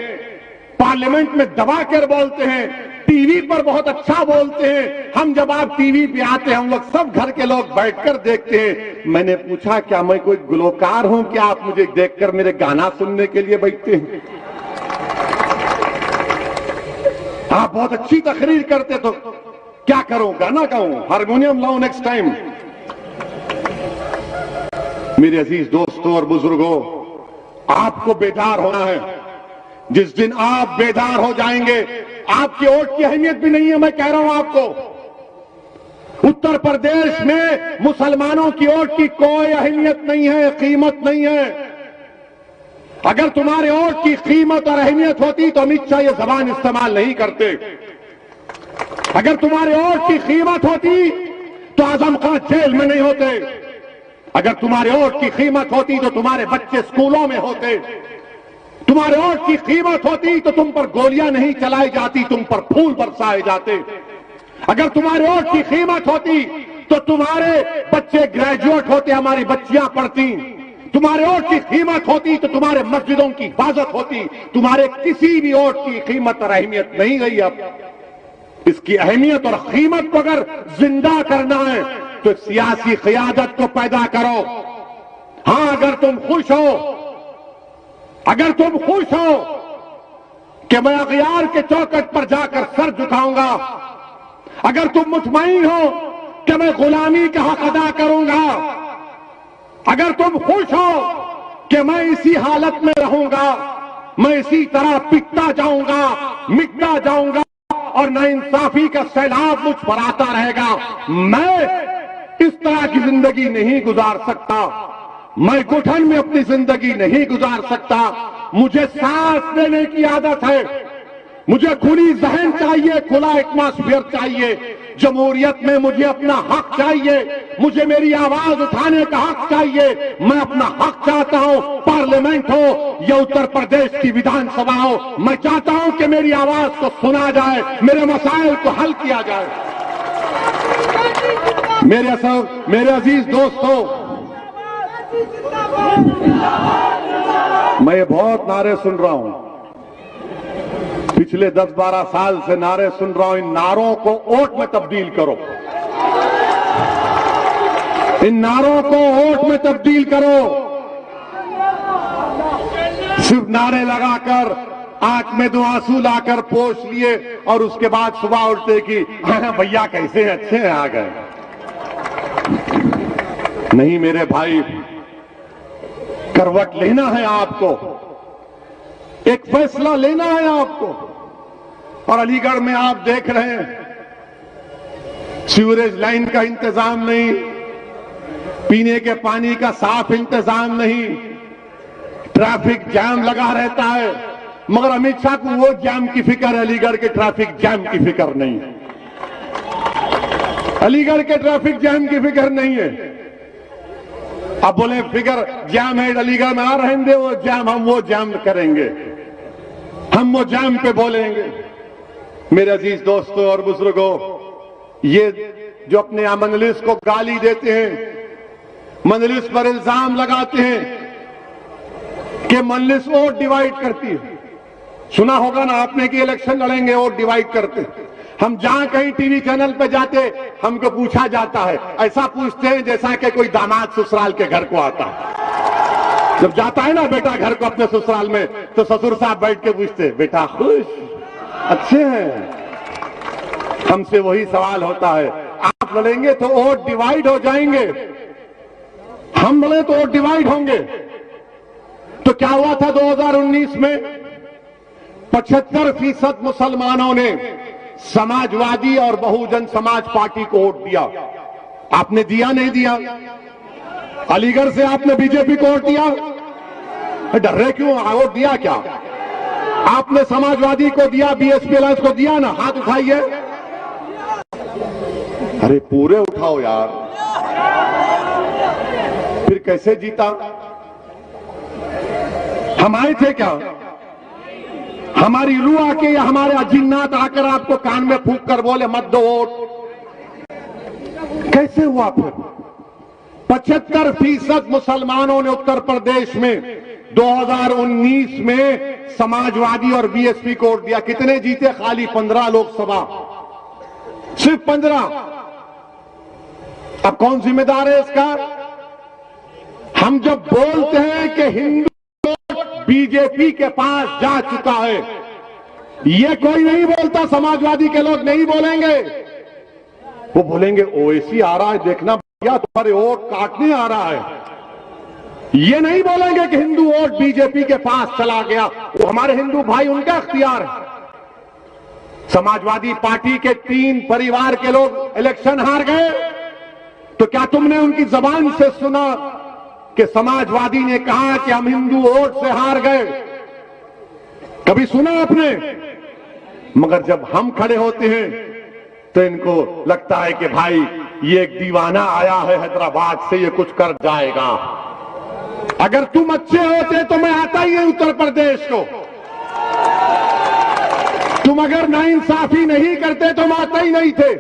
पार्लियामेंट में दबा कर बोलते हैं, टीवी पर बहुत अच्छा बोलते हैं। हम जब आप टीवी पे आते हैं, हम लोग सब घर के लोग बैठकर देखते हैं। मैंने पूछा क्या मैं कोई गुलकार हूं क्या आप मुझे देखकर मेरे गाना सुनने के लिए बैठते हैं? आप बहुत अच्छी तकरीर करते, तो क्या करूं, गाना गाऊं, हारमोनियम लाऊं नेक्स्ट टाइम? मेरे अजीज दोस्तों और बुजुर्गों, आपको बेदार होना है। जिस दिन आप बेदार हो जाएंगे, आपकी वोट की अहमियत भी नहीं है। मैं कह रहा हूं आपको, उत्तर प्रदेश में मुसलमानों की वोट की कोई अहमियत नहीं है, कीमत नहीं है। अगर तुम्हारे वोट की कीमत और अहमियत होती तो अमित शाह ये जबान इस्तेमाल नहीं करते। अगर तुम्हारे वोट की कीमत होती तो आजम खान जेल में नहीं होते। अगर तुम्हारे वोट की कीमत होती तो तुम्हारे बच्चे स्कूलों में होते। तुम्हारे वोट की कीमत होती तो तुम पर गोलियां नहीं चलाई जाती, तुम पर फूल बरसाए जाते। अगर तुम्हारे वोट की कीमत होती तो तुम्हारे बच्चे ग्रेजुएट होते, हमारी बच्चियां पढ़ती। तुम्हारे वोट की कीमत होती तो तुम्हारे मस्जिदों की हिफाजत होती। तुम्हारे किसी भी वोट की कीमत और अहमियत नहीं रही। अब इसकी अहमियत और कीमत को अगर जिंदा करना है तो सियासी क़यादत को पैदा करो। हां, अगर तुम खुश हो कि मैं अगियार के चौखट पर जाकर सर झुकाऊंगा, अगर तुम मुतमईन हो कि मैं गुलामी का हक अदा करूंगा, अगर तुम खुश हो कि मैं इसी हालत में रहूंगा, मैं इसी तरह पिटता जाऊंगा, मिटता जाऊंगा और नाइंसाफी का सैलाब मुझ पर आता रहेगा, मैं इस तरह की जिंदगी नहीं गुजार सकता। मैं घुटन में अपनी जिंदगी नहीं गुजार सकता। मुझे सांस लेने की आदत है, मुझे खुली जहन चाहिए, खुला एटमॉस्फेयर चाहिए। जमहूरियत में मुझे अपना हक चाहिए, मुझे मेरी आवाज उठाने का हक चाहिए। मैं अपना हक चाहता हूं, पार्लियामेंट हो या उत्तर प्रदेश की विधानसभा हो, मैं चाहता हूं कि मेरी आवाज को सुना जाए, मेरे मसाइल को हल किया जाए। मेरे अजीज दोस्तों, मैं बहुत नारे सुन रहा हूं, पिछले 10-12 साल से नारे सुन रहा हूं। इन नारों को वोट में तब्दील करो, इन नारों को वोट में तब्दील करो। सिर्फ नारे लगाकर आंख में 2 आंसू लाकर पोंछ लिए और उसके बाद सुबह उठते कि हाँ भैया कैसे अच्छे हैं, आ गए। नहीं मेरे भाई, करवट लेना है आपको, एक फैसला लेना है आपको। और अलीगढ़ में आप देख रहे हैं, सीवरेज लाइन का इंतजाम नहीं, पीने के पानी का साफ इंतजाम नहीं, ट्रैफिक जाम लगा रहता है। मगर अमित शाह को वो जाम की फिक्र है, अलीगढ़ के ट्रैफिक जाम की फिक्र नहीं है। अलीगढ़ के ट्रैफिक जाम की फिक्र नहीं है। अब बोले फिगर जाम है अलीगढ़ में, आ रहें दे वो जाम, हम वो जाम करेंगे, हम वो जाम पे बोलेंगे। मेरे अजीज दोस्तों और बुजुर्गों, ये जो अपने मजलिस को गाली देते हैं, मजलिस पर इल्जाम लगाते हैं कि मजलिस वोट डिवाइड करती है। सुना होगा ना आपने कि इलेक्शन लड़ेंगे वोट डिवाइड करते। हम जहां कहीं टीवी चैनल पे जाते, हमको पूछा जाता है, ऐसा पूछते हैं जैसा कि कोई दामाद ससुराल के घर को आता है। जब जाता है ना बेटा घर को अपने ससुराल में, तो ससुर साहब बैठ के पूछते, बेटा खुश, अच्छे हैं? हमसे वही सवाल होता है, आप लड़ेंगे तो वोट डिवाइड हो जाएंगे, हम लड़े तो वोट डिवाइड होंगे। तो क्या हुआ था 2019 में? 75% मुसलमानों ने समाजवादी और बहुजन समाज पार्टी को वोट दिया। आपने दिया नहीं दिया? अलीगढ़ से आपने बीजेपी को वोट दिया? डर रहे क्यों? वोट दिया क्या? आपने समाजवादी को दिया, बीएसपी अलायंस को दिया ना? हाथ उठाइए। अरे पूरे उठाओ यार। फिर कैसे जीता? हम आए थे क्या? हमारी रूह आके या हमारे अजिन्नात आकर आपको कान में फूंक कर बोले मत दो वोट? कैसे हुआ फिर? 75% मुसलमानों ने उत्तर प्रदेश में 2019 में समाजवादी और बीएसपी को वोट दिया। कितने जीते? खाली 15 लोकसभा, सिर्फ 15। अब कौन जिम्मेदार है इसका? हम जब बोलते हैं कि हिंदू बीजेपी के पास जा चुका है, ये कोई नहीं बोलता, समाजवादी के लोग नहीं बोलेंगे। वो बोलेंगे ओवैसी आ रहा है, देखना भैया तुम्हारे वोट काटने आ रहा है। ये नहीं बोलेंगे कि हिंदू वोट बीजेपी के पास चला गया, वो हमारे हिंदू भाई, उनका इख्तियार है। समाजवादी पार्टी के 3 परिवार के लोग इलेक्शन हार गए, तो क्या तुमने उनकी जबान से सुना कि समाजवादी ने कहा कि हम हिंदू वोट से हार गए? कभी सुना आपने? मगर जब हम खड़े होते हैं तो इनको लगता है कि भाई ये एक दीवाना आया है हैदराबाद से, ये कुछ कर जाएगा। अगर तुम अच्छे होते तो मैं आता ही नहीं उत्तर प्रदेश को। तुम अगर नाइंसाफी नहीं करते तो हम आते ही नहीं थे।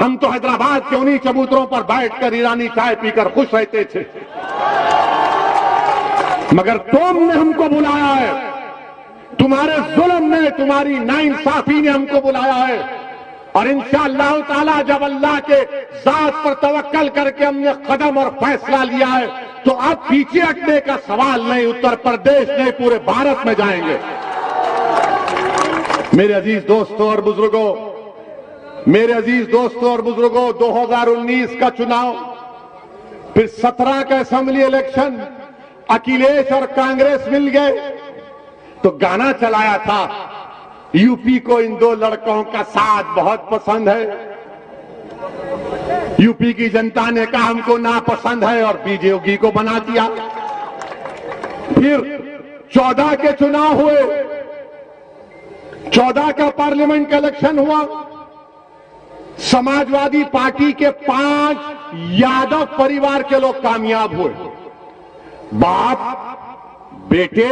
हम तो हैदराबाद के उन्हीं चबूतरों पर बैठकर ईरानी चाय पीकर खुश रहते थे। मगर तुमने हमको बुलाया है, तुम्हारे जुल्म ने, तुम्हारी नाइंसाफी ने हमको बुलाया है। और इंशाअल्लाह ताला जब अल्लाह के जात पर तवक्कल करके हमने कदम और फैसला लिया है, तो अब पीछे हटने का सवाल नहीं। उत्तर प्रदेश नहीं, पूरे भारत में जाएंगे। मेरे अजीज दोस्तों और बुजुर्गों, मेरे अजीज दोस्तों और बुजुर्गों, 2019 का चुनाव, फिर 17 का असेंबली इलेक्शन, अखिलेश और कांग्रेस मिल गए तो गाना चलाया था, यूपी को इन 2 लड़कों का साथ बहुत पसंद है। यूपी की जनता ने कहा हमको नापसंद है और बीजेपी को बना दिया। फिर 14 के चुनाव हुए, 14 का पार्लियामेंट का इलेक्शन हुआ। समाजवादी पार्टी के 5 यादव परिवार के लोग कामयाब हुए। बाप, बेटे,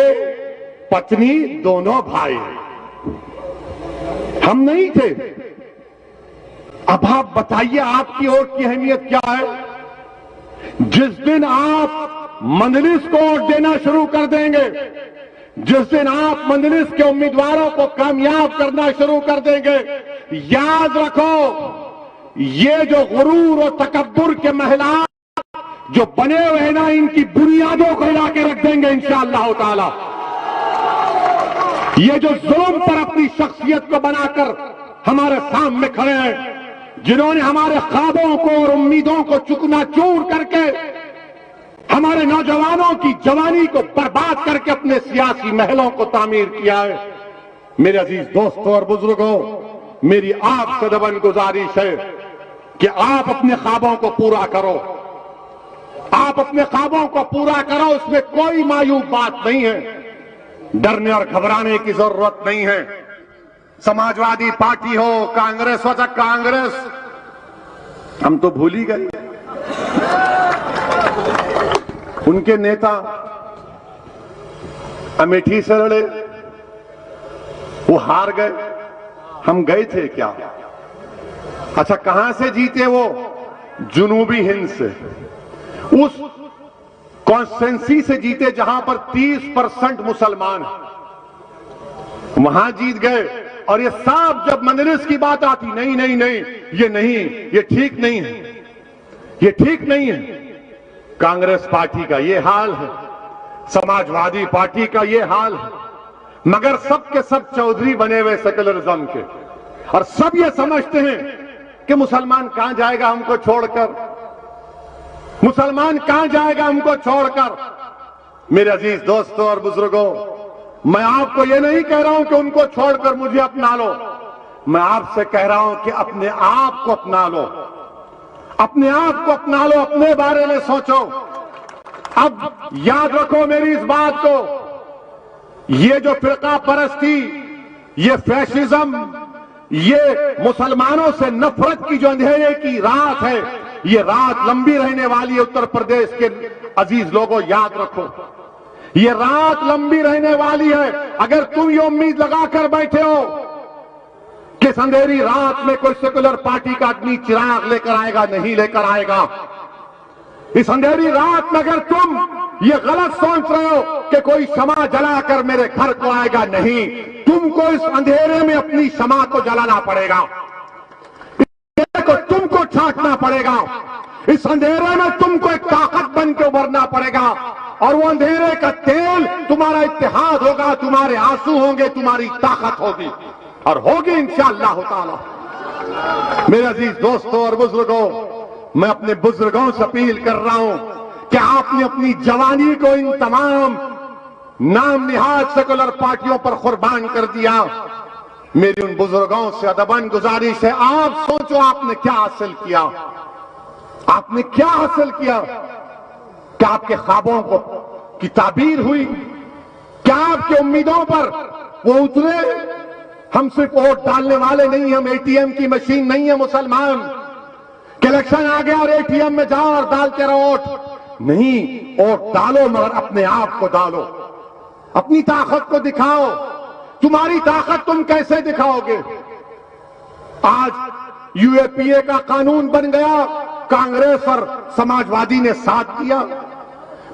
पत्नी, दोनों भाई। हम नहीं थे। अब आप बताइए आपकी वोट की अहमियत क्या है? जिस दिन आप मंजलिस को वोट देना शुरू कर देंगे, जिस दिन आप मंजलिस के उम्मीदवारों को कामयाब करना शुरू कर देंगे, याद रखो ये जो गुरूर और तकब्बुर के महिला जो बने हुए हैं ना, इनकी बुनियादों को हिला के रख देंगे इंशाअल्लाह ताला। ये जो जुल्म पर अपनी शख्सियत को बनाकर हमारे सामने खड़े हैं, जिन्होंने हमारे ख्वाबों को और उम्मीदों को चूकना-चूर करके हमारे नौजवानों की जवानी को बर्बाद करके अपने सियासी महलों को तामीर किया है। मेरे अजीज दोस्तों और बुजुर्गों, मेरी आपसे दबन गुजारिश है कि आप अपने ख्वाबों को पूरा करो। आप अपने ख्वाबों को पूरा करो, उसमें कोई मायूब बात नहीं है। डरने और घबराने की जरूरत नहीं है। समाजवादी पार्टी हो, कांग्रेस हो, कांग्रेस हम तो भूल ही गए। उनके नेता अमेठी से लड़े, वो हार गए। हम गए थे क्या? अच्छा, कहां से जीते वो? जुनूबी हिंद से, उस कॉन्स्टिट्यूंसी से जीते जहां पर 30% मुसलमान हैं, वहां जीत गए। और ये साफ जब मंजलिस की बात आती, नहीं नहीं नहीं, ये नहीं, ये ठीक नहीं है, ये ठीक नहीं है। कांग्रेस पार्टी का ये हाल है। समाजवादी पार्टी का ये हाल है, मगर सब के सब चौधरी बने हुए सेकुलरिज्म के, और सब ये समझते हैं कि मुसलमान कहां जाएगा हमको छोड़कर, मुसलमान कहां जाएगा हमको छोड़कर। मेरे अजीज दोस्तों और बुजुर्गों, मैं आपको ये नहीं कह रहा हूं कि उनको छोड़कर मुझे अपना लो, मैं आपसे कह रहा हूं कि अपने आप को अपना लो, अपने आप को अपना लो, अपने बारे में सोचो। अब याद रखो मेरी इस बात को, ये जो फिरका परस्ती, ये फैशिज्म, ये मुसलमानों से नफरत की जो अंधेरे की रात है, ये रात लंबी रहने वाली है। उत्तर प्रदेश के अजीज लोगों, याद रखो, ये रात लंबी रहने वाली है। अगर तुम ये उम्मीद लगाकर बैठे हो कि इस अंधेरी रात में कोई सेकुलर पार्टी का आदमी चिराग लेकर आएगा, नहीं लेकर आएगा। इस अंधेरी रात में अगर तुम ये गलत सोच रहे हो कि कोई शमा जलाकर मेरे घर को आएगा, नहीं, तुमको इस अंधेरे में अपनी शमा को जलाना पड़ेगा, को तुमको छांटना पड़ेगा। इस अंधेरे में तुमको एक ताकत बन के उभरना पड़ेगा, और वो अंधेरे का तेल तुम्हारा इत्तेहाद होगा, तुम्हारे आंसू होंगे, तुम्हारी ताकत होगी, और होगी इंशाअल्लाह ताला। मेरे अजीज दोस्तों और बुजुर्गों, मैं अपने बुजुर्गों से अपील कर रहा हूं कि आपने अपनी जवानी को इन तमाम नाम निहाद सेकुलर पार्टियों पर कुर्बान कर दिया। मेरी उन बुजुर्गों से अदबन गुजारिश है, आप सोचो आपने क्या हासिल किया, आपने क्या हासिल किया? क्या आपके ख्वाबों को की ताबीर हुई? क्या आपकी उम्मीदों पर वो उतरे? हम सिर्फ वोट डालने वाले नहीं, हम एटीएम की मशीन नहीं है मुसलमान, कि इलेक्शन आ गया और एटीएम में जाओ और डालते रहो वोट। नहीं, वोट डालो मगर अपने आप को डालो, अपनी ताकत को दिखाओ। तुम्हारी ताकत तुम कैसे दिखाओगे? आज यूएपीए का कानून बन गया, कांग्रेस और समाजवादी ने साथ दिया।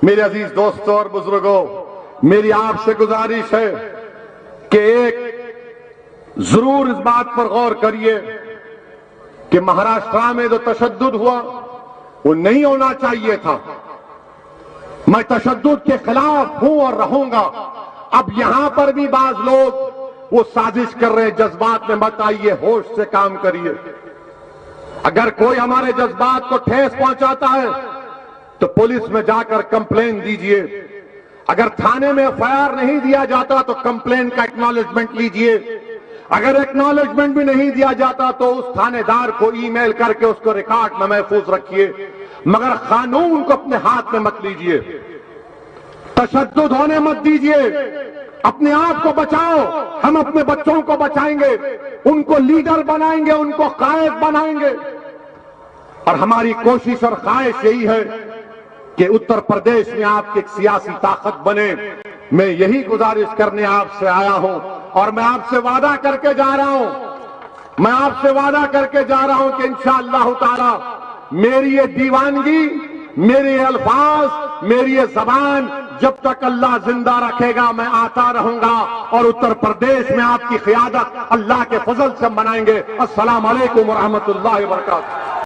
मेरे अजीज दोस्तों और बुजुर्गों, मेरी आपसे गुजारिश है कि एक जरूर इस बात पर गौर करिए कि महाराष्ट्र में जो तशद्दुद हुआ वो नहीं होना चाहिए था। मैं तशद्दुद के खिलाफ हूं और रहूंगा। अब यहां पर भी बाज लोग वो साजिश कर रहे हैं, जज्बात में मत आइए, होश से काम करिए। अगर कोई हमारे जज्बात को ठेस पहुंचाता है तो पुलिस में जाकर कंप्लेन दीजिए। अगर थाने में एफआईआर नहीं दिया जाता तो कंप्लेन का एक्नॉलेजमेंट लीजिए। अगर एक्नॉलेजमेंट भी नहीं दिया जाता तो उस थानेदार को ईमेल करके उसको रिकॉर्ड में महफूज रखिए, मगर कानून को अपने हाथ में मत लीजिए, तशद्दुद होने मत दीजिए। अपने आप को बचाओ, हम अपने बच्चों को बचाएंगे, उनको लीडर बनाएंगे, उनको कायद बनाएंगे। और हमारी कोशिश और ख्वाहिश यही है कि उत्तर प्रदेश में आपकी एक सियासी ताकत बने। मैं यही गुजारिश करने आपसे आया हूं, और मैं आपसे वादा करके जा रहा हूं, मैं आपसे वादा करके जा रहा हूं कि इंशाअल्लाह ताला मेरी ये दीवानगी, मेरे ये अल्फाज, मेरी ये जबान जब तक अल्लाह जिंदा रखेगा मैं आता रहूंगा, और उत्तर प्रदेश में आपकी क़ियादत अल्लाह के फजल से मनाएंगे। अस्सलाम वालेकुम व रहमतुल्लाहि व बरकातहू।